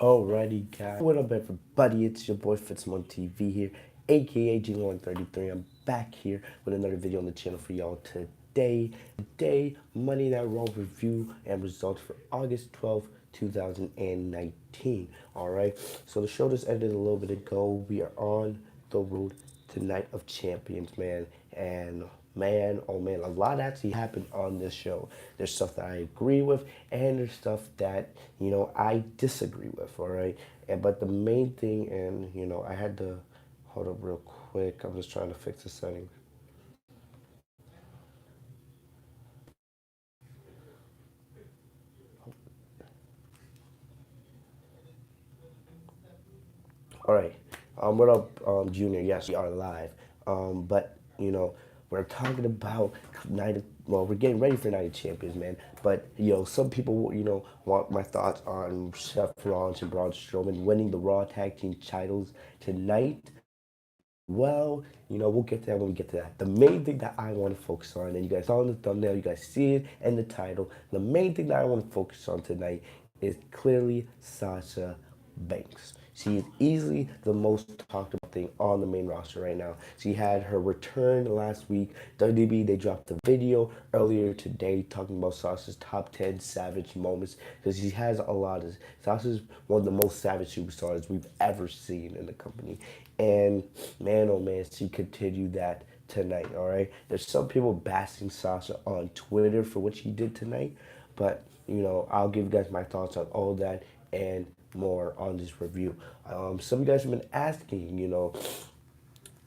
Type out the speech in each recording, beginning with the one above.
Alrighty, guys. What up, everybody? It's your boy Fitzmonk TV here, aka G133. I'm back here with another video on the channel for y'all today. Today, Monday Night Raw review and results for August 12th, 2019. Alright, so the show just ended a little bit ago. We are on the road to Night of Champions, man. And man, oh man, a lot actually happened on this show. There's stuff that I agree with, and there's stuff that, I disagree with, all right? But the main thing, and, I had to, hold up real quick. I'm just trying to fix the settings. All right. What up, Junior? Yes, we are live. But we're talking about well, we're getting ready for Night of Champions, man. But some people, want my thoughts on Seth Rollins and Braun Strowman winning the Raw Tag Team titles tonight. Well, we'll get to that when we get to that. The main thing that I want to focus on, and you guys saw in the thumbnail, you guys see it in the title. The main thing that I want to focus on tonight is clearly Sasha Banks. She is easily the most talked about thing on the main roster right now. She had her return last week. WWE, they dropped a video earlier today talking about Sasha's top 10 savage moments because she has a lot of. Sasha's one of the most savage superstars we've ever seen in the company. And man, oh man, she continued that tonight, all right? There's some people bashing Sasha on Twitter for what she did tonight, but, I'll give you guys my thoughts on all that and more on this review. Some of you guys have been asking,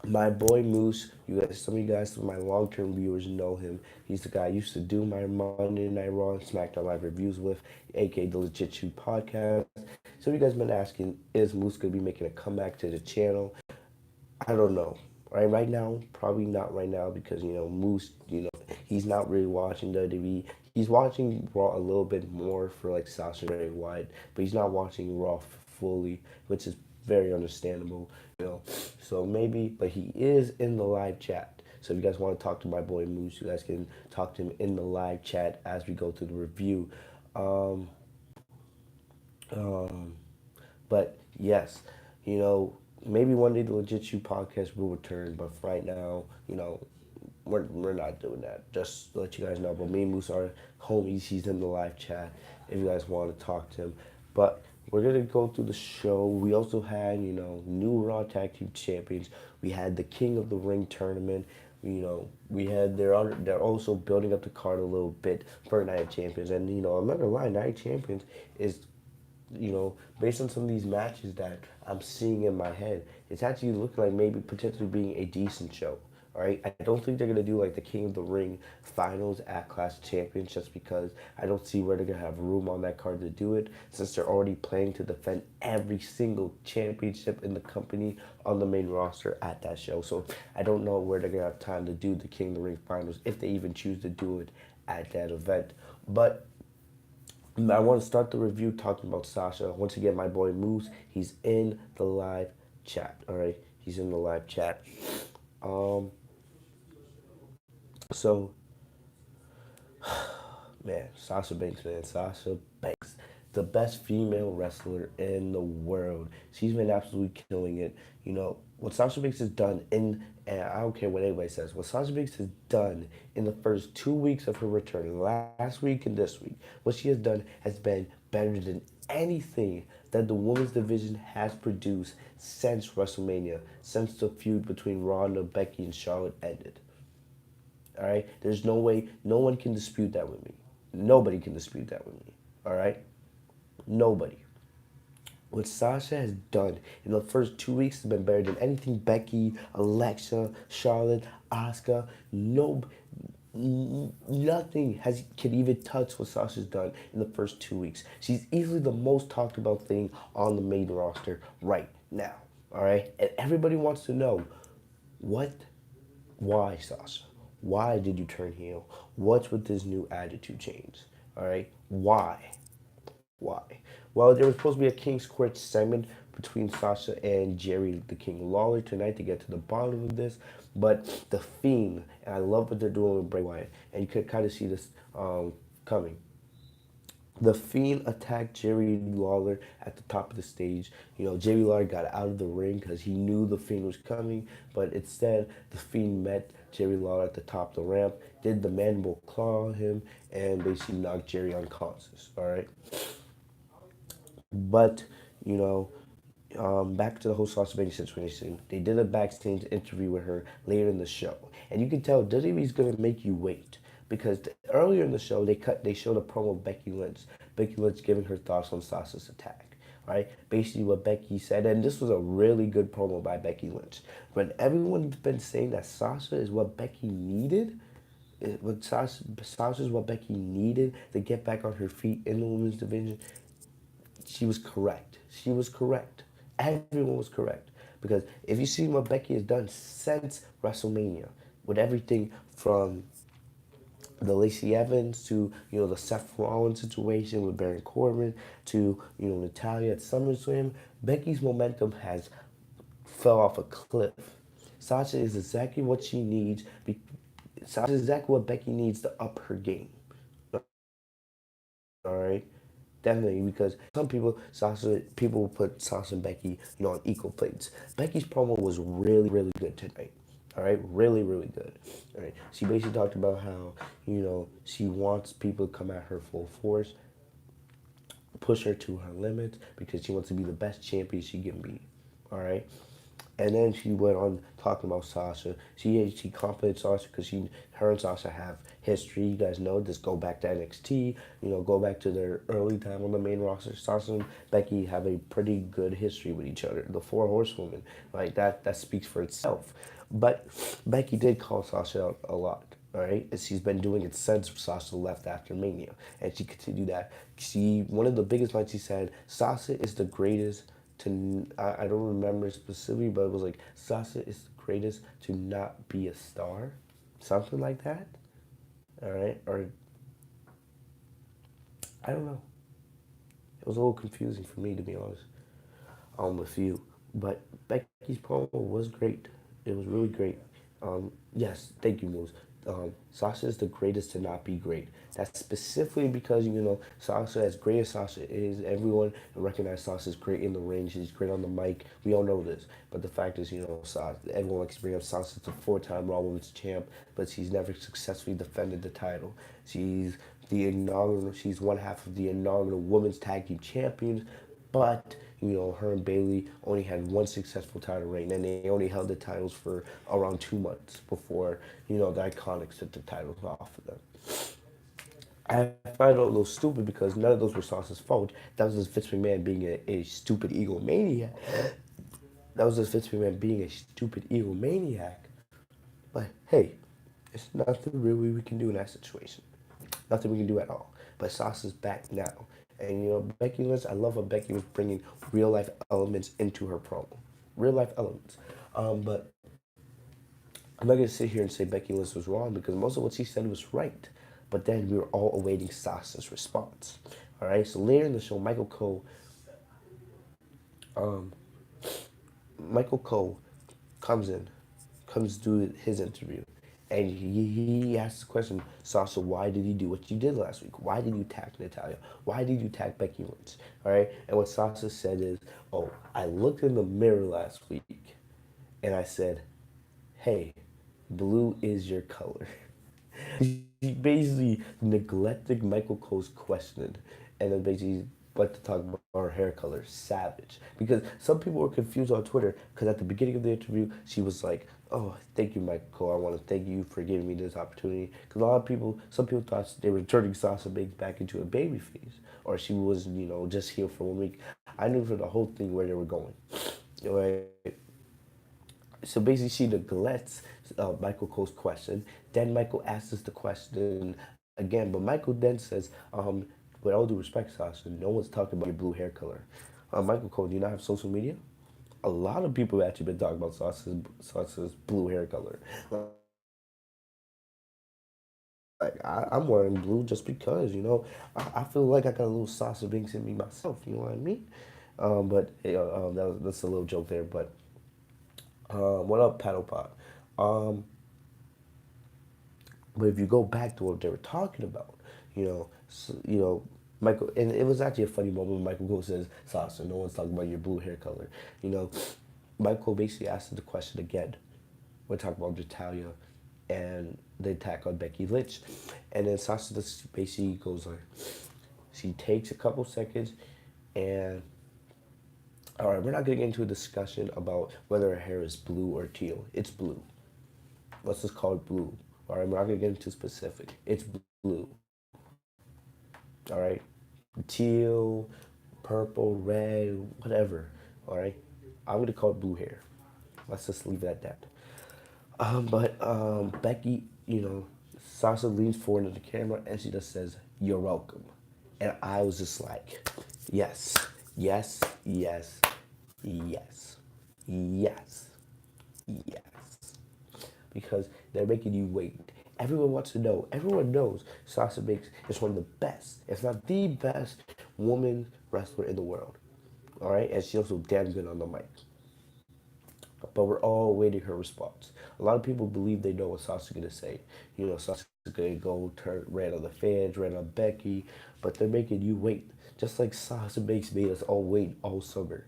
my boy Moose, some of you guys, my long-term viewers know him. He's the guy I used to do my Monday Night Raw and SmackDown Live reviews with, aka the Legit Shoot podcast. Some of you guys have been asking, is Moose going to be making a comeback to the channel? I don't know. Right now, probably not right now because, Moose, he's not really watching WWE. He's watching Raw a little bit more for like Sasha and Bray Wyatt, but he's not watching Raw fully, which is very understandable, So maybe, but he is in the live chat. So if you guys want to talk to my boy Moose, you guys can talk to him in the live chat as we go through the review. But yes, maybe one day the Legit Shoot podcast will return, but for right now, we're not doing that. Just to let you guys know. But me and Moose are homies. He's in the live chat if you guys want to talk to him. But we're gonna go through the show. We also had, new Raw Tag Team Champions. We had the King of the Ring tournament. We had they're also building up the card a little bit for Night of Champions. And I'm not gonna lie, Night of Champions is based on some of these matches that I'm seeing in my head, it's actually looking like maybe potentially being a decent show. All right, I don't think they're gonna do like the King of the Ring finals at Clash Champions just because I don't see where they're gonna have room on that card to do it since they're already planning to defend every single championship in the company on the main roster at that show. So I don't know where they're gonna have time to do the King of the Ring finals if they even choose to do it at that event. But I want to start the review talking about Sasha. Once again, my boy Moose, he's in the live chat, all right? He's in the live chat. So, man, Sasha Banks, man. Sasha Banks, the best female wrestler in the world. She's been absolutely killing it. What Sasha Banks has done and I don't care what anybody says, what Sasha Banks has done in the first 2 weeks of her return, last week and this week, what she has done has been better than anything that the women's division has produced since WrestleMania, since the feud between Ronda, Becky, and Charlotte ended. All right? There's no way, no one can dispute that with me. Nobody can dispute that with me. All right? Nobody. What Sasha has done in the first 2 weeks has been better than anything Becky, Alexa, Charlotte, Asuka. No, nothing can even touch what Sasha's done in the first 2 weeks. She's easily the most talked about thing on the main roster right now. All right? And everybody wants to know why Sasha? Why did you turn heel? What's with this new attitude change? All right? Why? Why? Well, there was supposed to be a King's Court segment between Sasha and Jerry the King Lawler tonight to get to the bottom of this, but the Fiend, and I love what they're doing with Bray Wyatt, and you could kind of see this coming. The Fiend attacked Jerry Lawler at the top of the stage. Jerry Lawler got out of the ring because he knew the Fiend was coming, but instead, the Fiend met Jerry Lawler at the top of the ramp, did the mandible claw on him, and basically knocked Jerry unconscious. All right, but you know, back to the whole Sashabanks situation. They did a backstage interview with her later in the show, and you can tell WWE's gonna make you wait because earlier in the show they showed a promo of Becky Lynch. Becky Lynch giving her thoughts on Sasha's attack. Right, basically what Becky said, and this was a really good promo by Becky Lynch. When everyone's been saying that Sasha is what Becky needed, what Sasha is what Becky needed to get back on her feet in the women's division, she was correct. She was correct. Everyone was correct. Because if you see what Becky has done since WrestleMania, with everything from the Lacey Evans to the Seth Rollins situation with Baron Corbin to Natalya at SummerSlam, Becky's momentum has fell off a cliff. Sasha is exactly what she needs. Sasha is exactly what Becky needs to up her game. All right. Definitely, because some people will put Sasha and Becky, on equal plates. Becky's promo was really, really good tonight. All right, really, really good. All right, she basically talked about how she wants people to come at her full force, push her to her limits because she wants to be the best champion she can be. All right. And then she went on talking about Sasha. She complimented Sasha because her and Sasha have history. You guys know this. Go back to NXT. Go back to their early time on the main roster. Sasha and Becky have a pretty good history with each other. The Four Horsewomen, like that speaks for itself. But Becky did call Sasha out a lot. All right, and she's been doing it since Sasha left after Mania, and she continued that. One of the biggest lines she said, Sasha is the greatest I don't remember specifically, but it was like Sasha is the greatest to not be a star, something like that. All right, or I don't know. It was a little confusing for me to be honest. With you, but Becky's promo was great. It was really great. Yes, thank you, Moose. Sasha is the greatest to not be great. That's specifically because Sasha, as great as Sasha is, everyone recognizes Sasha is great in the ring. She's great on the mic. We all know this. But the fact is, Sasha, everyone likes to bring up Sasha as a four-time Raw Women's champ, but she's never successfully defended the title. She's one half of the inaugural Women's Tag Team Champions, but her and Bailey only had one successful title reign, and they only held the titles for around 2 months before the Iconics took the titles off of them. I find it a little stupid because none of those were Sasha's fault. That was just Vince McMahon being a stupid egomaniac. That was just Vince McMahon being a stupid egomaniac. But hey, it's nothing really we can do in that situation. Nothing we can do at all. But Sasha's back now. And Becky Lynch, I love how Becky was bringing real life elements into her promo. Real life elements. But I'm not going to sit here and say Becky Lynch was wrong because most of what she said was right. But then we were all awaiting Sasha's response. All right, so later in the show, Michael Cole comes in, comes to his interview, and he asks the question, Sasha, why did you do what you did last week? Why did you attack Natalya? Why did you attack Becky Lynch? All right, and what Sasha said is, oh, I looked in the mirror last week, and I said, hey, blue is your color. He basically neglected Michael Cole's question and then basically went to talk about her hair color. Savage. Because some people were confused on Twitter because at the beginning of the interview, she was like, oh, thank you, Michael Cole. I want to thank you for giving me this opportunity. Because some people thought they were turning Sasha Banks back into a babyface. Or she was, just here for 1 week. I knew for the whole thing where they were going. Right? So basically, she neglects Michael Cole's question. Then Michael asks us the question again, but Michael then says, with all due respect, Sasha, no one's talking about your blue hair color. Michael Cole, do you not have social media? A lot of people have actually been talking about Sasha's blue hair color. Like I'm wearing blue just because, I feel like I got a little Sasha Banks in me myself. You know what I mean? But that's a little joke there. But what up, Paddle Pot? Um, but if you go back to what they were talking about, you know, Michael, and it was actually a funny moment when Michael Cole says, Sasha, no one's talking about your blue hair color. You know, Michael basically asked the question again. We're talking about Natalia and the attack on Becky Lynch. And then Sasha just basically goes like, she takes a couple seconds and, all right, we're not going to get into a discussion about whether her hair is blue or teal. It's blue. Let's just call it blue. All right, we're not going to get into specific. It's blue. All right, teal, purple, red, whatever. All right, I'm gonna call it blue hair. Let's just leave it at that. But Becky, Sasha leans forward to the camera and she just says, "You're welcome," and I was just like, "Yes, yes, yes, yes, yes, yes," because they're making you wait. Everyone wants to know. Everyone knows Sasha Banks is one of the best, if not the best, woman wrestler in the world. All right, and she's also damn good on the mic. But we're all waiting her response. A lot of people believe they know what Sasha's gonna say. Sasha's gonna go turn ran on the fans, ran on Becky, but they're making you wait. Just like Sasha Banks made us all wait all summer.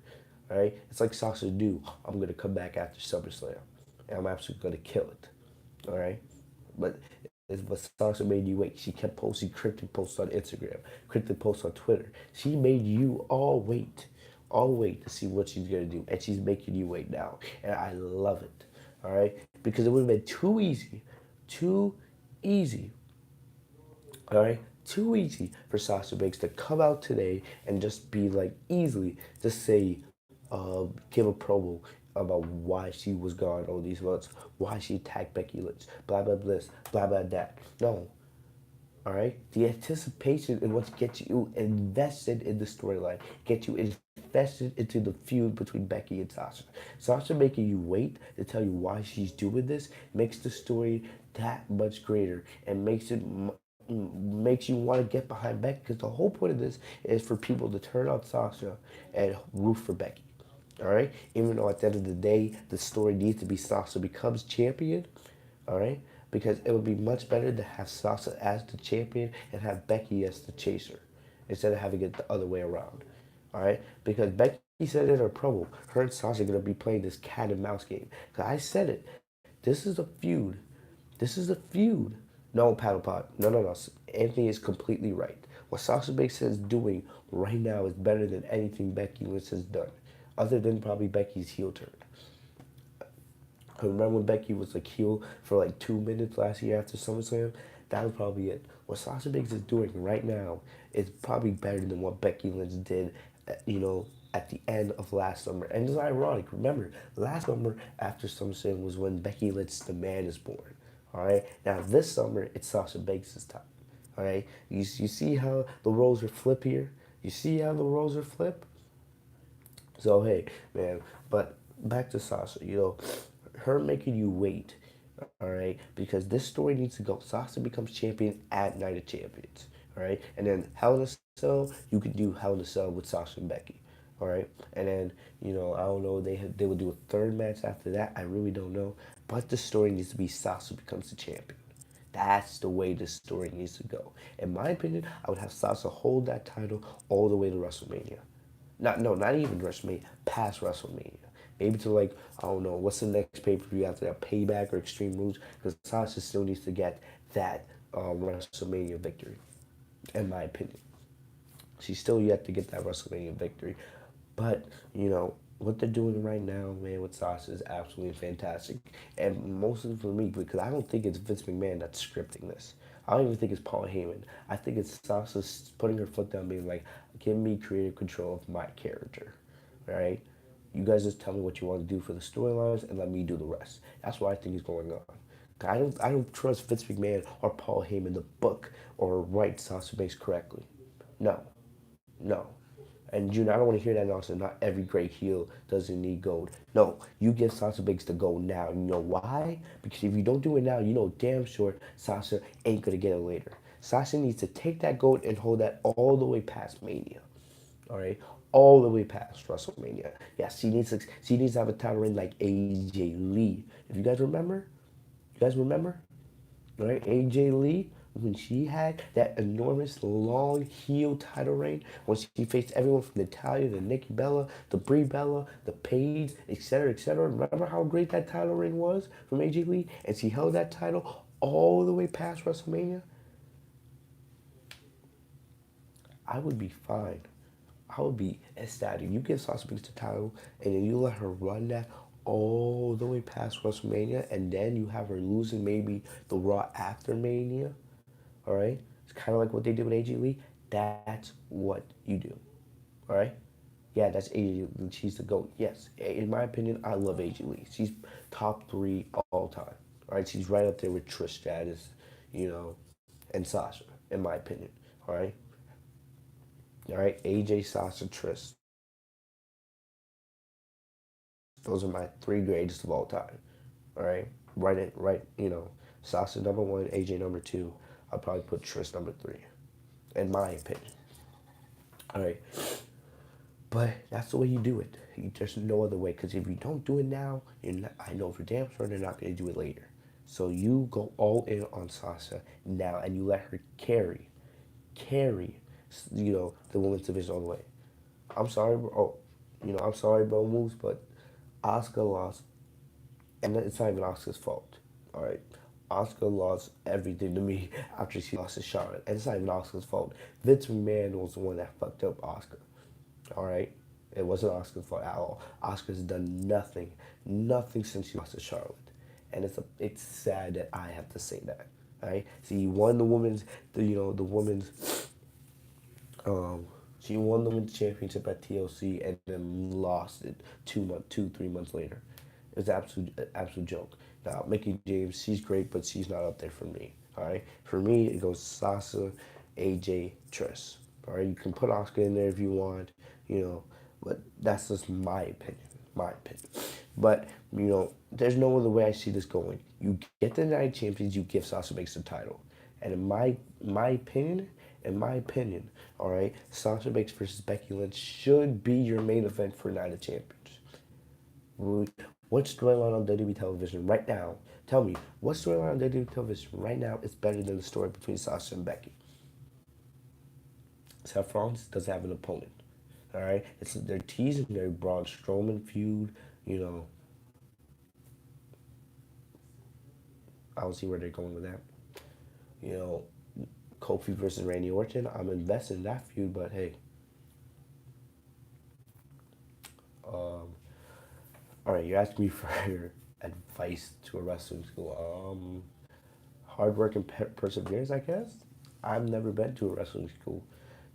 All right, it's like Sasha knew I'm gonna come back after SummerSlam, and I'm absolutely gonna kill it. All right, but but Sasha made you wait. She kept posting cryptic posts on Instagram, cryptic posts on Twitter. She made you all wait to see what she's gonna do, and she's making you wait now, and I love it. All right, because it would have been too easy. All right, too easy for Sasha Banks to come out today and just be like easily just say, give a promo about why she was gone all these months, why she attacked Becky Lynch, blah blah this, blah blah that. No, all right, the anticipation and what gets you invested in the storyline, get you invested into the feud between Becky and Sasha. Sasha making you wait to tell you why she's doing this makes the story that much greater and makes you want to get behind Becky because the whole point of this is for people to turn on Sasha and root for Becky. All right, even though at the end of the day the story needs to be Sasha becomes champion. All right, because it would be much better to have Sasha as the champion and have Becky as the chaser instead of having it the other way around. All right, because Becky said in her promo, her and Sasha are gonna be playing this cat and mouse game. Cause I said it, this is a feud. This is a feud. No, paddle pot. No, no, no. Anthony is completely right. What Sasha Banks is doing right now is better than anything Becky Lynch has done, other than probably Becky's heel turn. I remember when Becky was like heel for like 2 minutes last year after SummerSlam? That was probably it. What Sasha Banks is doing right now is probably better than what Becky Lynch did, at the end of last summer. And it's ironic. Remember, last summer after SummerSlam was when Becky Lynch's The Man is Born. All right. Now this summer it's Sasha Banks' time. All right. You see how the roles are flip here. You see how the roles are flip. So hey, man. But back to Sasha. Her making you wait. All right, because this story needs to go. Sasha becomes champion at Night of Champions. All right, and then Hell in a Cell, you could do Hell in a Cell with Sasha and Becky. All right, and then I don't know, they would do a third match after that. I really don't know, but the story needs to be Sasha becomes the champion. That's the way the story needs to go. In my opinion, I would have Sasha hold that title all the way to WrestleMania. Not even WrestleMania, past WrestleMania. Maybe to like, I don't know, what's the next pay per view after that, Payback or Extreme Rules? Because Sasha still needs to get that WrestleMania victory, in my opinion. She's still yet to get that WrestleMania victory. But, what they're doing right now, man, with Sasha is absolutely fantastic. And mostly for me, because I don't think it's Vince McMahon that's scripting this. I don't even think it's Paul Heyman. I think it's Sasha putting her foot down, being like, give me creative control of my character, right? You guys just tell me what you want to do for the storylines and let me do the rest. That's what I think is going on. I don't trust Vince McMahon or Paul Heyman to book or write Sasha Banks correctly. No, no. And June, I don't want to hear that nonsense. Not every great heel doesn't need gold. No, you give Sasha Banks the gold now. You know why? Because if you don't do it now, you know damn sure Sasha ain't gonna get it later. Sasha needs to take that gold and hold that all the way past Mania. All right, all the way past WrestleMania. Yeah, she needs to have a title reign like AJ Lee. If you guys remember, right? AJ Lee, when she had that enormous long heel title reign, when she faced everyone from Natalia to Nikki Bella, to Brie Bella, the Paige, etc., etc. Remember how great that title reign was from AJ Lee? And she held that title all the way past WrestleMania. I would be fine. I would be ecstatic. You give Sasha Banks the title, and then you let her run that all the way past WrestleMania, and then you have her losing maybe the Raw after Mania. All right, it's kind of like what they did with AJ Lee. That's what you do. All right, yeah, that's AJ Lee. She's the GOAT. Yes, in my opinion, I love AJ Lee. She's top three all time. All right, she's right up there with Trish Stratus, you know, and Sasha, in my opinion. All right, AJ, Sasha, Trish. Those are my three greatest of all time. All right, right. Sasha number one, AJ number two. I'll probably put Trish number three, in my opinion. All right, but that's the way you do it. There's no other way. Because if you don't do it now, I know for damn sure they're not going to do it later. So you go all in on Sasha now, and you let her carry, the women's division all the way. I'm sorry, bro. I'm sorry, bro, moves, but Asuka lost, and it's not even Asuka's fault. All right, Asuka lost everything to me after she lost to Charlotte, and it's not even Asuka's fault. Vince McMahon was the one that fucked up Asuka. All right, it wasn't Asuka's fault at all. Asuka's done nothing since she lost to Charlotte, and it's sad that I have to say that. All right, see, you won the women's, the women's um, she won the women's championship at TLC and then lost it 3 months later. It was an absolute joke. Now, Mickey James, she's great, but she's not up there for me. All right, for me, it goes Sasha, AJ, Trish. All right, you can put Oscar in there if you want, but that's just my opinion. My opinion. But there's no other way I see this going. You get the Night Champions, you give Sasha Banks the title, and in my opinion, all right, Sasha Banks versus Becky Lynch should be your main event for Night of Champions. What storyline on WWE television right now? Tell me, what storyline on WWE television right now is better than the story between Sasha and Becky? Seth Rollins doesn't have an opponent. All right, they're teasing their Braun Strowman feud. You know, I don't see where they're going with that. You know, Kofi versus Randy Orton. I'm invested in that feud, but hey. All right, you're asking me for your advice to a wrestling school. Hard work and perseverance, I guess. I've never been to a wrestling school,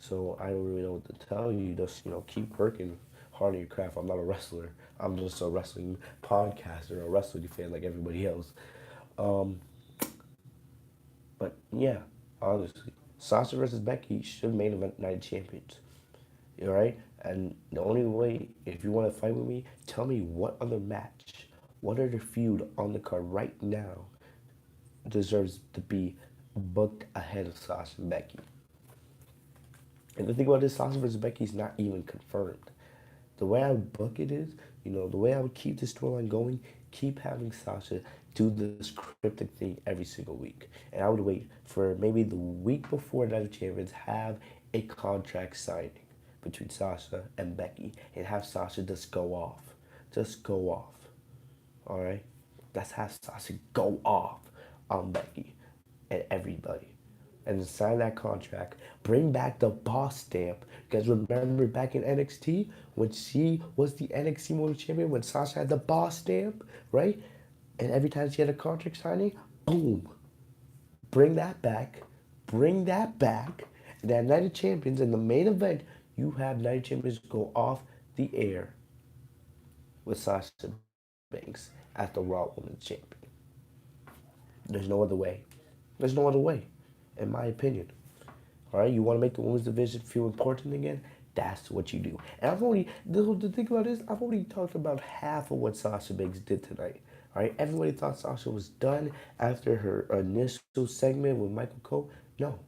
so I don't really know what to tell you. Just keep working hard on your craft. I'm not a wrestler. I'm just a wrestling podcaster, a wrestling fan like everybody else. Um, but yeah, honestly, Sasha versus Becky should main event Night of Champions. All right, and the only way, if you want to fight with me, tell me what other match, what other feud on the card right now deserves to be booked ahead of Sasha and Becky. And the thing about this, Sasha versus Becky is not even confirmed. The way I would book it is, the way I would keep the storyline going, keep having Sasha do this cryptic thing every single week. And I would wait for maybe the week before Night of Champions, have a contract signing between Sasha and Becky, and have Sasha just go off. Just go off. All right? Let's have Sasha go off on Becky and everybody. And then sign that contract. Bring back the boss stamp. Because remember back in NXT, when she was the NXT Women's Champion, when Sasha had the boss stamp, right? And every time she had a contract signing, boom. Bring that back. Bring that back. And that Night of Champions, in the main event, you have Night of Champions go off the air with Sasha Banks as the Raw Women's Champion. There's no other way. There's no other way, in my opinion. All right, you want to make the women's division feel important again? That's what you do. And the thing about this, I've already talked about half of what Sasha Banks did tonight. All right, everybody thought Sasha was done after her initial segment with Michael Cole. No,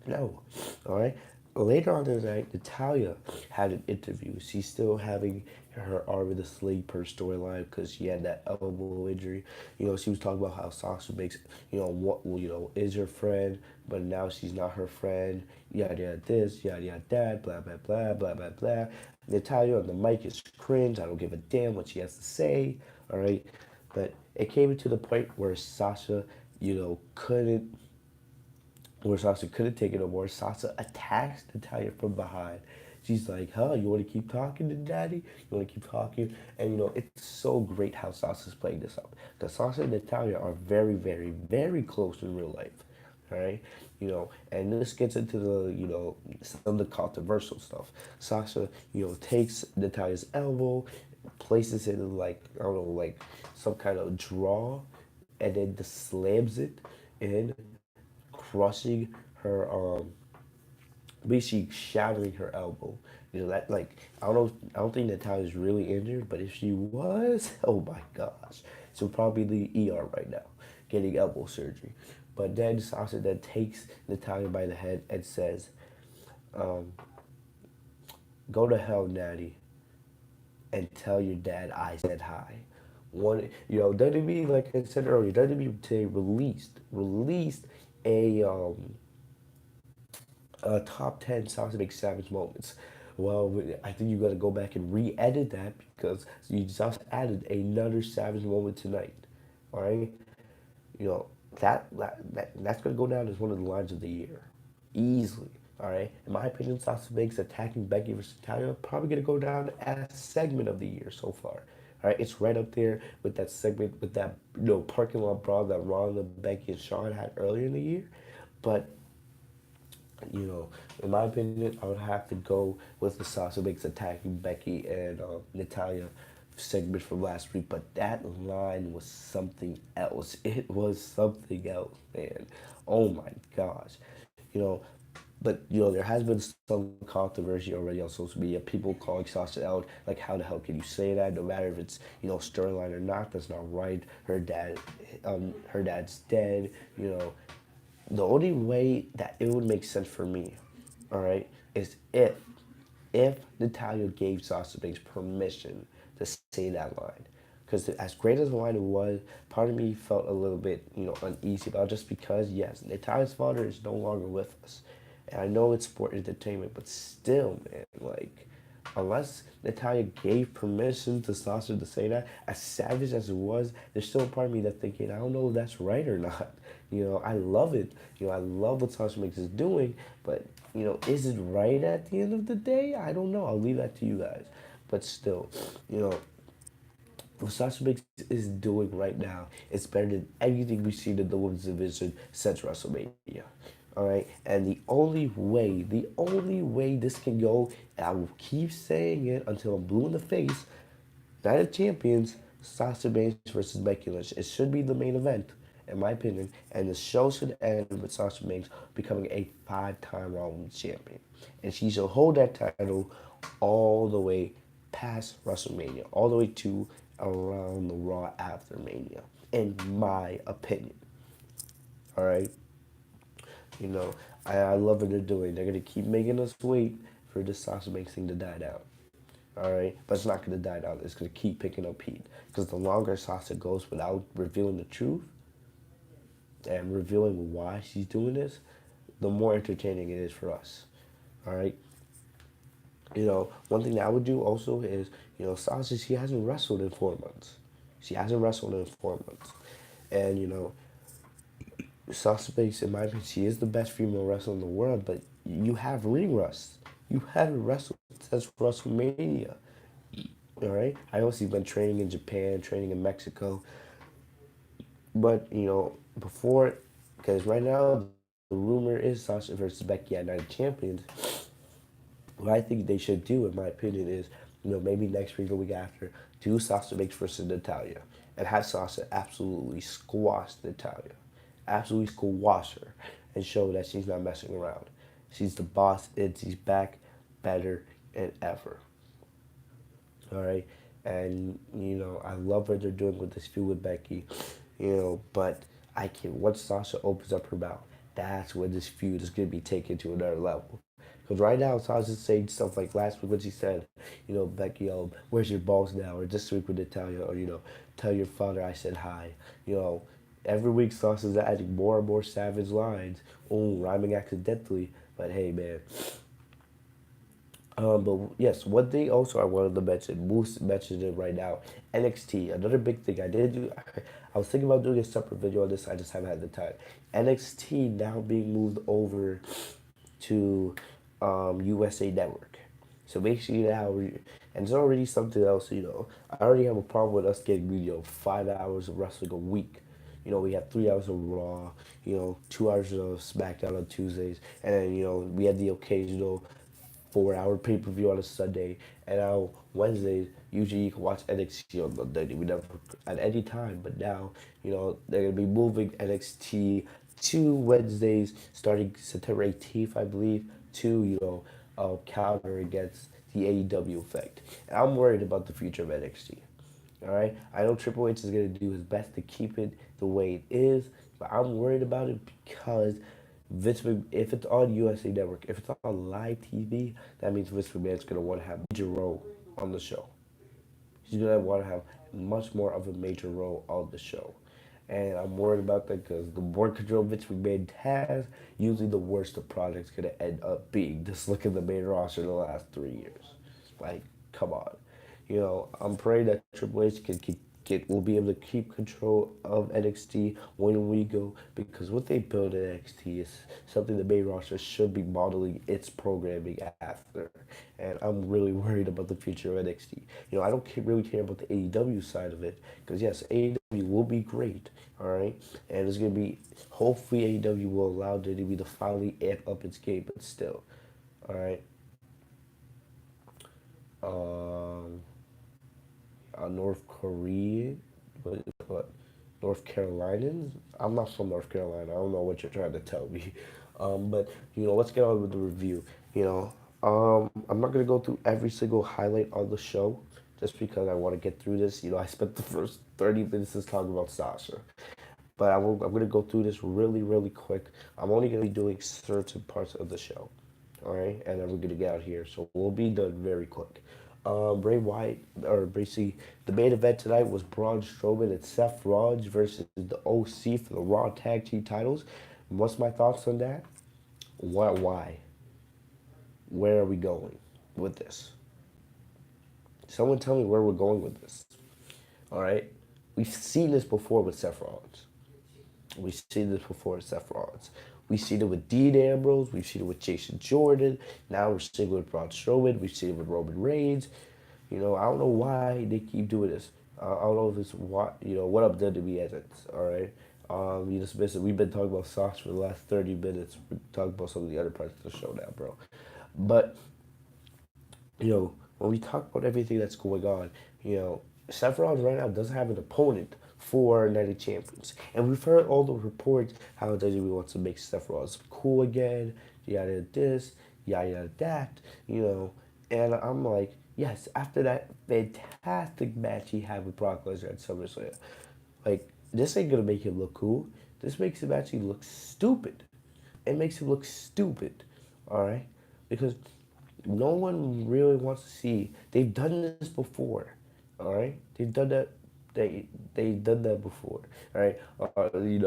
no. All right, Later on in the night, Natalia had an interview. She's still having her arm in the sling per storyline because she had that elbow injury. She was talking about how Sasha makes, is her friend, but now she's not her friend. Yada yada this, yada yada that, blah blah blah blah blah blah. Natalia on the mic is cringe. I don't give a damn what she has to say. All right, but it came to the point where Sasha, couldn't where Sasha couldn't take it no more. Sasha attacks Natalia from behind. She's like, huh, you want to keep talking to Daddy? You want to keep talking? And, it's so great how Sasha's playing this up. Because Sasha and Natalia are very, very, very close in real life. All right? And this gets into the, some of the controversial stuff. Sasha, takes Natalia's elbow, places it in, like, I don't know, like some kind of draw, and then just slams it in, crushing her basically shattering her elbow. That, like, I don't think Natalia's really injured, but if she was, oh my gosh, she'll probably be in the ER right now, getting elbow surgery. But then Sasha then takes Natalia by the head and says, "Go to hell, Nattie, and tell your dad I said hi." WWE, like I said earlier, WWE today released a top 10 Sasha Banks Savage moments. Well, I think you got to go back and re-edit that because you just added another Savage moment tonight. All right, you know that's gonna go down as one of the lines of the year, easily. All right, in my opinion, Sasha Banks attacking Becky versus Natalia probably gonna go down as segment of the year so far. All right, it's right up there with that segment with that parking lot brawl that Ronda, Becky, and Shawn had earlier in the year, but in my opinion, I would have to go with the Sasha Banks attacking Becky and Natalia segment from last week. But that line was something else. It was something else, man. Oh my gosh. You know, but there has been some controversy already on social media. People calling Sasha out, like, how the hell can you say that? No matter if it's storyline or not, that's not right. Her dad's dead. The only way that it would make sense for me, all right, is if Natalia gave Sasha Banks permission to say that line. Because as great as the line was, part of me felt a little bit, uneasy about it just because, yes, Natalia's father is no longer with us. And I know it's sport entertainment, but still, man, like, unless Natalia gave permission to Sasha to say that, as savage as it was, there's still a part of me that's thinking, I don't know if that's right or not. I love it. I love what Sasha Banks is doing, but, is it right at the end of the day? I don't know. I'll leave that to you guys. But still, what Sasha Banks is doing right now is better than anything we've seen in the women's division since WrestleMania. All right, and the only way this can go, and I will keep saying it until I'm blue in the face, Night of Champions, Sasha Banks versus Becky Lynch. It should be the main event, in my opinion, and the show should end with Sasha Banks becoming a 5-time Raw Women's Champion, and she should hold that title all the way past WrestleMania, all the way to around the Raw after Mania, in my opinion. All right. You know, I love what they're doing. They're gonna keep making us wait for the Sasha Banks thing to die down. All right, but it's not gonna die down. It's gonna keep picking up heat because the longer Sasha goes without revealing the truth and revealing why she's doing this, the more entertaining it is for us. All right. One thing that I would do also is, Sasha, she hasn't wrestled in 4 months. She hasn't wrestled in 4 months, and Sasha Banks, in my opinion, she is the best female wrestler in the world, but you have ring rust. You haven't wrestled since WrestleMania. All right? I know she's been training in Japan, training in Mexico, but, before, because right now, the rumor is Sasha versus Becky at Night of Champions. What I think they should do, in my opinion, is, maybe next week or week after, do Sasha Banks versus Natalia and have Sasha absolutely squash Natalia. Absolutely squash her and show that she's not messing around. She's the boss and she's back better than ever. All right. And, I love what they're doing with this feud with Becky, but once Sasha opens up her mouth, that's when this feud is going to be taken to another level. Because right now, Sasha's saying stuff like last week when she said, Becky, where's your balls now? Or this week with Natalia, or, tell your father I said hi. You know, every week Sasha's adding more and more savage lines. Oh, rhyming accidentally. But hey, man. But yes, one thing also I wanted to mention, Moose mentioned it right now. NXT, another big thing I did do. I was thinking about doing a separate video on this. I just haven't had the time. NXT now being moved over to USA Network. So basically now, and it's already something else. I already have a problem with us getting 5 hours of wrestling a week. We have 3 hours of Raw, 2 hours of SmackDown on Tuesdays, and then we had the occasional 4 hour pay per view on a Sunday, and now Wednesdays usually you can watch NXT on the day. We never at any time, but now they're gonna be moving NXT to Wednesdays starting September 18th, I believe, to counter against the AEW effect. And I'm worried about the future of NXT. All right, I know Triple H is gonna do his best to keep it the way it is, but I'm worried about it because if it's on USA Network, if it's on live TV, that means Vince McMahon's gonna want to have a major role on the show. He's gonna want to have much more of a major role on the show, and I'm worried about that because the more control Vince McMahon has, usually the worse the project's gonna end up being. Just look at the main roster in the last 3 years. Like, come on. I'm praying that Triple H will be able to keep control of NXT when we go, because what they build at NXT is something the main roster should be modeling its programming after. And I'm really worried about the future of NXT. I don't really care about the AEW side of it, because yes, AEW will be great, all right? And it's going to be, hopefully AEW will allow WWE to finally amp up its game, but still, all right? Um, North Korean, what, North Carolinians? I'm not from North Carolina. I don't know what you're trying to tell me. But let's get on with the review. I'm not gonna go through every single highlight on the show, just because I want to get through this. I spent the first 30 minutes just talking about Sasha, but I'm gonna go through this really, really quick. I'm only gonna be doing certain parts of the show, all right, and then we're gonna get out here. So we'll be done very quick. Bray Wyatt, or basically the main event tonight was Braun Strowman and Seth Rollins versus the OC for the Raw Tag Team titles. What's my thoughts on that? What? Why? Where are we going with this? Someone tell me where we're going with this. All right, we've seen this before with Seth Rollins. We've seen this before with Seth Rollins. We've seen it with Dean Ambrose. We've seen it with Jason Jordan. Now we're seeing it with Braun Strowman. We've seen it with Roman Reigns. I don't know why they keep doing this. I don't know if it's what up WWE edits, all right? You just missed it. We've been talking about Sasha for the last 30 minutes. We're talking about some of the other parts of the show now, bro. But, when we talk about everything that's going on, Seth Rollins right now doesn't have an opponent for Night of Champions. And we've heard all the reports how WWE wants to make Seth Rollins cool again, yada this, yada that, And I'm like, yes, after that fantastic match he had with Brock Lesnar at SummerSlam, like, this ain't gonna make him look cool. This makes him actually look stupid. It makes him look stupid, all right? Because no one really wants to see. They've done this before, all right? They've done that. They've done that before, all right?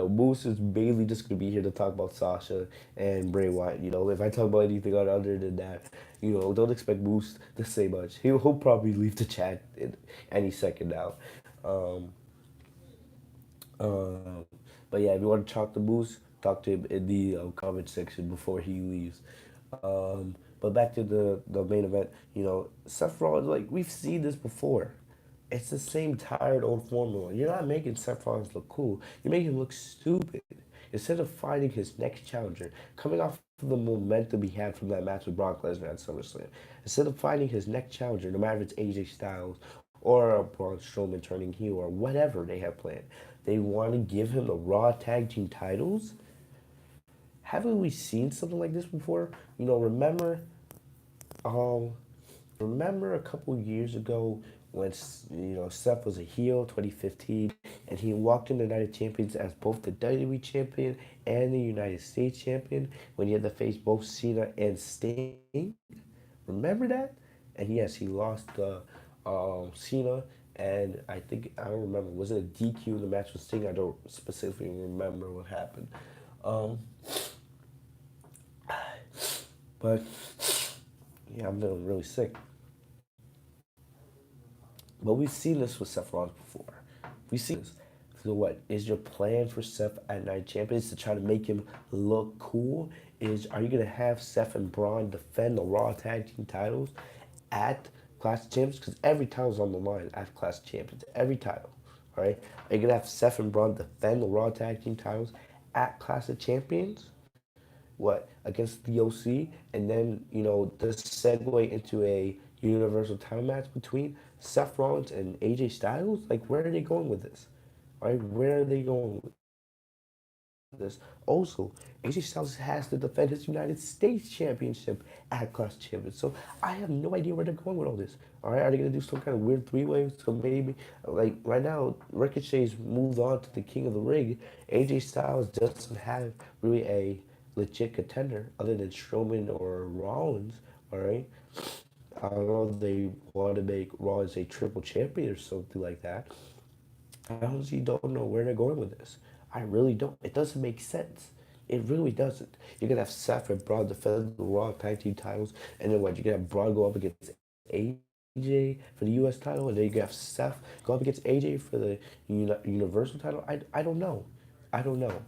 Moose is mainly just gonna be here to talk about Sasha and Bray Wyatt. If I talk about anything other than that, don't expect Moose to say much. He'll probably leave the chat in any second now. Um, but yeah, if you want to talk to Moose, talk to him in the comment section before he leaves. But back to the main event, Seth Rollins, like, we've seen this before. It's the same tired old formula. You're not making Seth Rollins look cool. You're making him look stupid. Instead of finding his next challenger, coming off of the momentum he had from that match with Brock Lesnar at SummerSlam, instead of finding his next challenger, no matter if it's AJ Styles or Braun Strowman turning heel or whatever they have planned, they want to give him the Raw Tag Team titles? Haven't we seen something like this before? Remember Remember a couple years ago when Seth was a heel, 2015, and he walked into the United Champions as both the WWE champion and the United States champion when he had to face both Cena and Sting. Remember that? And yes, he lost Cena, and I don't remember. Was it a DQ in the match with Sting? I don't specifically remember what happened. Um, but yeah, I'm feeling really sick. But we've seen this with Seth Rollins before. We've seen this. So what is your plan for Seth at Night Champions to try to make him look cool? Are you gonna have Seth and Braun defend the Raw Tag Team titles at Clash of Champions? Because every title's on the line at Clash of Champions. Every title. All right. Are you gonna have Seth and Braun defend the Raw Tag Team titles at Clash of Champions? What against the OC, and then this segue into a Universal title match between Seth Rollins and AJ Styles. Like, where are they going with this? Right? Where are they going with this? Also, AJ Styles has to defend his United States Championship at Clash Champions. So I have no idea where they're going with all this. All right, are they gonna do some kind of weird three-way? So maybe, like right now, Ricochet's moved on to the King of the Ring. AJ Styles doesn't have really a legit contender other than Strowman or Rollins. All right, I don't know if they want to make Rollins a triple champion or something like that. I honestly don't know where they're going with this. I really don't. It doesn't make sense. It really doesn't. You're gonna have Seth and Braun defend the Raw Tag Team titles, and then what? You're gonna have Braun go up against AJ for the U.S. title, and then you gonna have Seth go up against AJ for the Universal title. I don't know. I don't know.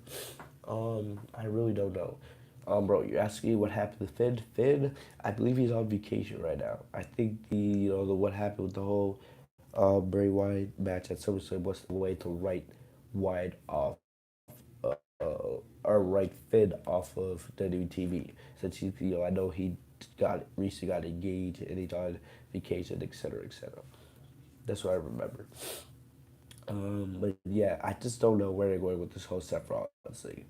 I really don't know. Bro, you're asking me what happened to Finn. Finn, I believe he's on vacation right now. I think the what happened with the whole Bray Wyatt match at SummerSlam was the way to write Wyatt off, or write Finn off of WTV. Since I know he recently got engaged and he's on vacation, etc., etc. That's what I remember. But yeah, I just don't know where they're going with this whole Seth Rollins thing.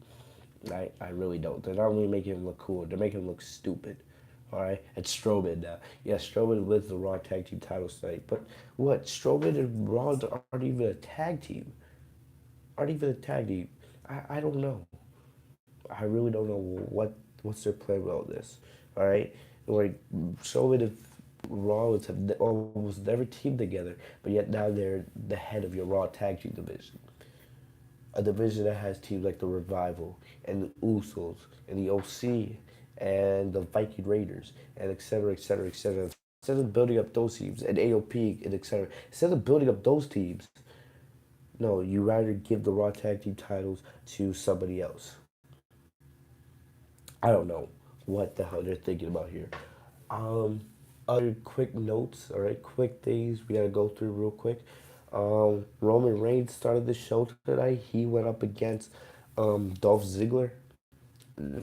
I really don't. They're not really making him look cool. They're making him look stupid. All right, it's Strowman now. Yeah, Strowman wins the Raw Tag Team titles tonight. But what? Strowman and Rollins aren't even a tag team. Aren't even a tag team. I don't know. I really don't know what's their plan with all this. All right, like Strowman and Rollins have almost never teamed together, but yet now they're the head of your Raw Tag Team division, a division that has teams like the Revival and the Usos and the OC and the Viking Raiders and et cetera, et cetera, et cetera. Instead of building up those teams and AOP and et cetera, instead of building up those teams, no, you rather give the Raw Tag Team titles to somebody else. I don't know what the hell they're thinking about here. Um, Other quick notes, all right, quick things we gotta go through real quick. Roman Reigns started the show tonight. He went up against Dolph Ziggler.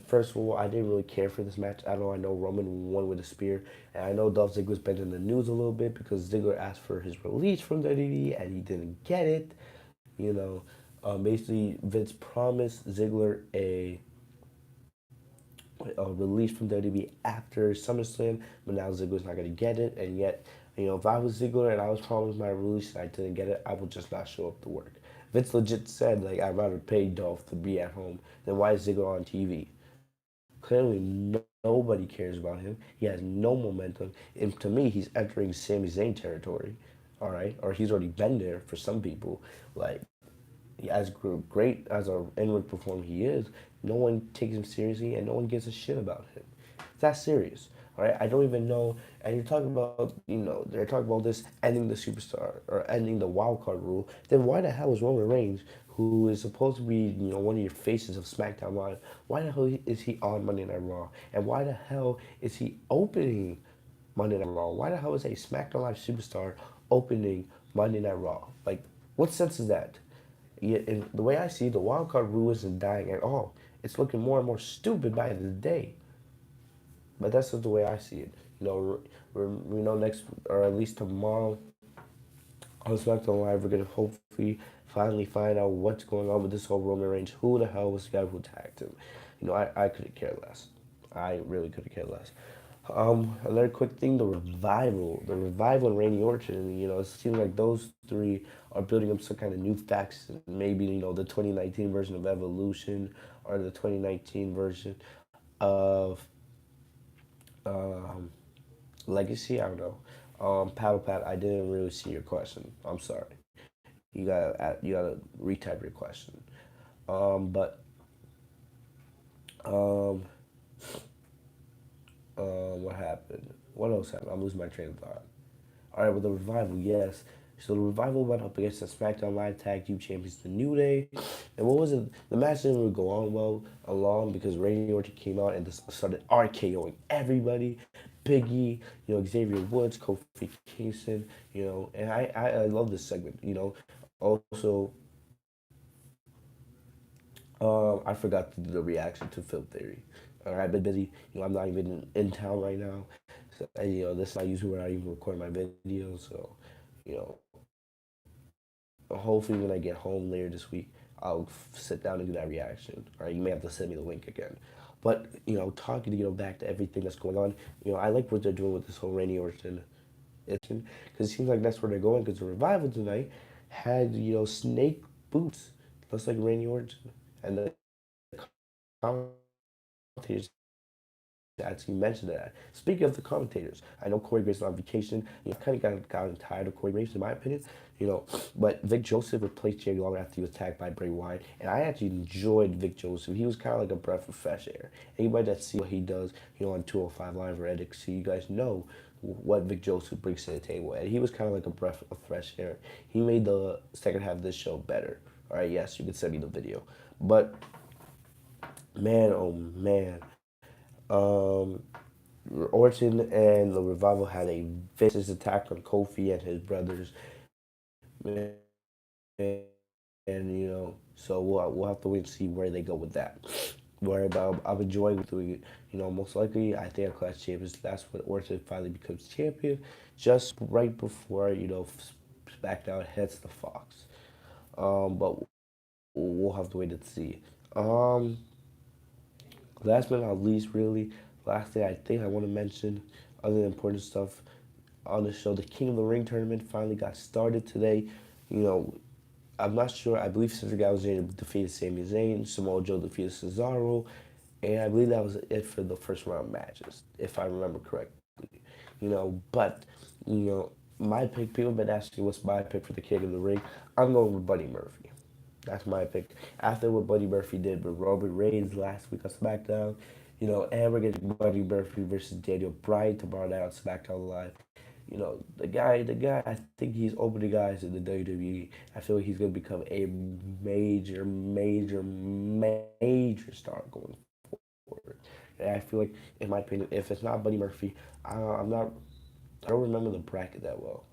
First of all, I didn't really care for this match at all. I know Roman won with a spear, and I know Dolph Ziggler's been in the news a little bit because Ziggler asked for his release from WWE and he didn't get it. You know, basically Vince promised Ziggler a release from WWE after SummerSlam, but now Ziggler's not going to get it. And yet, if I was Ziggler and I was promised my release and I didn't get it, I would just not show up to work. Vince legit said, like, I'd rather pay Dolph to be at home than why is Ziggler on TV. Clearly, nobody cares about him. He has no momentum. And to me, he's entering Sami Zayn territory, all right? Or he's already been there for some people. Like, as great as an in-ring performer he is, no one takes him seriously and no one gives a shit about him. It's that serious. All right, I don't even know. And you're talking about, they're talking about this ending the superstar or ending the wild card rule. Then why the hell is Roman Reigns, who is supposed to be, one of your faces of SmackDown Live, why the hell is he on Monday Night Raw? And why the hell is he opening Monday Night Raw? Why the hell is a SmackDown Live superstar opening Monday Night Raw? Like, what sense is that? Yeah, and the way I see it, the wild card rule isn't dying at all. It's looking more and more stupid by the day. But that's just the way I see it. We know next, or at least tomorrow, on SmackDown Live, we're gonna hopefully finally find out what's going on with this whole Roman Reigns. Who the hell was the guy who attacked him? I couldn't care less. I really couldn't care less. Another quick thing, the revival and Randy Orton. It seems like those three are building up some kind of new faction. Maybe the 2019 version of Evolution or the 2019 version of um, Legacy. I don't know. Paddle Pat, I didn't really see your question. I'm sorry. You gotta retype your question. But um, what happened? What else happened? I'm losing my train of thought. All right, with the revival, yes. So the revival went up against the SmackDown Live Tag Team Champions, the New Day, and what was it? The match didn't really go on well along because Randy Orton came out and just started RKOing everybody. Biggie, Xavier Woods, Kofi Kingston, and I love this segment. Also, I forgot to do the reaction to Film Theory. All right, I've been busy. I'm not even in town right now. So, and, this is not usually where I even record my videos. So, you know, hopefully when I get home later this week, I'll sit down and do that reaction. All right, you may have to send me the link again. But, talking to, back to everything that's going on, I like what they're doing with this whole Randy Orton. Because it seems like that's where they're going. Because the revival tonight had, snake boots, just like Randy Orton. And the commentators actually mentioned that. Speaking of the commentators, I know Corey Graves is on vacation. Kind of gotten tired of Corey Graves, in my opinion. But Vic Joseph replaced Jerry Lawler after he was attacked by Bray Wyatt, and I actually enjoyed Vic Joseph. He was kind of like a breath of fresh air. Anybody that sees what he does, on 205 Live or NXT, you guys know what Vic Joseph brings to the table, and he was kind of like a breath of fresh air. He made the second half of this show better. All right, yes, you can send me the video, but man, oh man. Um, Orton and the Revival had a vicious attack on Kofi and his brothers, man, and so we'll have to wait and see where they go with that. Worry about I'm enjoying doing it. Most likely I think Clash Champions. That's when Orton finally becomes champion, just right before SmackDown heads to Fox. But we'll have to wait and see. Um, Last but not least, really, last thing I think I want to mention, other than important stuff on the show, the King of the Ring tournament finally got started today. You know, I'm not sure. I believe Cedric Alexander defeated Sami Zayn, Samoa Joe defeated Cesaro, and I believe that was it for the first round matches, if I remember correctly. But you know, my pick. People have been asking what's my pick for the King of the Ring. I'm going with Buddy Murphy. That's my pick. After what Buddy Murphy did with Robert Reigns last week on SmackDown, and we're getting Buddy Murphy versus Daniel Bryan tomorrow night on SmackDown Live. The guy, I think he's opening eyes in the WWE. I feel like he's going to become a major, major, major star going forward. And I feel like, in my opinion, if it's not Buddy Murphy, I'm not. I don't remember the bracket that well.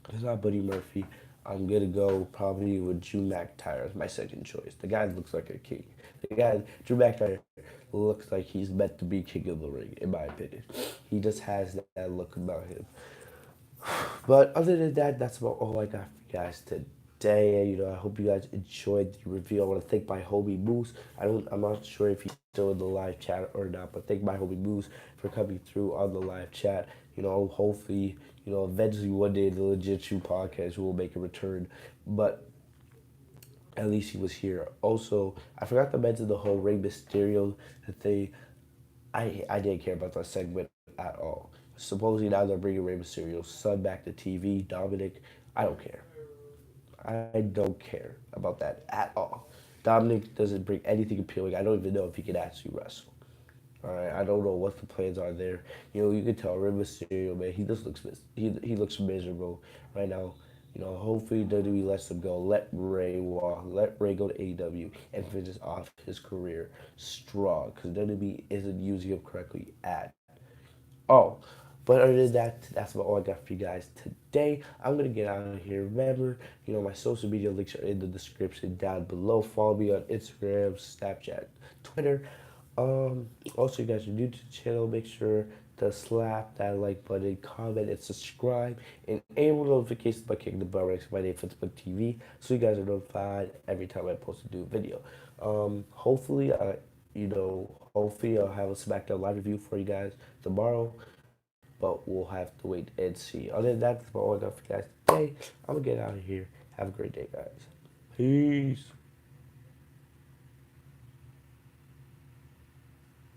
If it's not Buddy Murphy, I'm gonna go probably with Drew McIntyre as my second choice. The guy looks like a king. Drew McIntyre looks like he's meant to be king of the ring, in my opinion. He just has that look about him. But other than that, that's about all I got for you guys today. I hope you guys enjoyed the review. I want to thank my homie Moose. I'm not sure if he's still in the live chat or not, but thank my homie Moose for coming through on the live chat. Hopefully, eventually one day the Legit Shoe podcast will make a return. But at least he was here. Also, I forgot to mention the whole Rey Mysterio thing. I didn't care about that segment at all. Supposedly now they're bringing Rey Mysterio's son back to TV, Dominic. I don't care. I don't care about that at all. Dominic doesn't bring anything appealing. I don't even know if he can actually wrestle. All right, I don't know what the plans are there. You can tell Rey Mysterio, man, he just he looks miserable right now. Hopefully WWE lets him go. Let Ray walk. Let Ray go to AEW and finish off his career strong. Because WWE isn't using him correctly at all. But other than that, that's about all I got for you guys today. I'm going to get out of here. Remember, my social media links are in the description down below. Follow me on Instagram, Snapchat, Twitter. Also, you guys are new to the channel, make sure to slap that like button, comment, and subscribe, and enable notifications by clicking the bell next to my name, Fitzmonk TV, so you guys are notified every time I post a new video. Hopefully, you know, hopefully I'll have a SmackDown live review for you guys tomorrow. But we'll have to wait and see. Other than that, that's all I got for you guys today. I'm gonna get out of here. Have a great day, guys. Peace.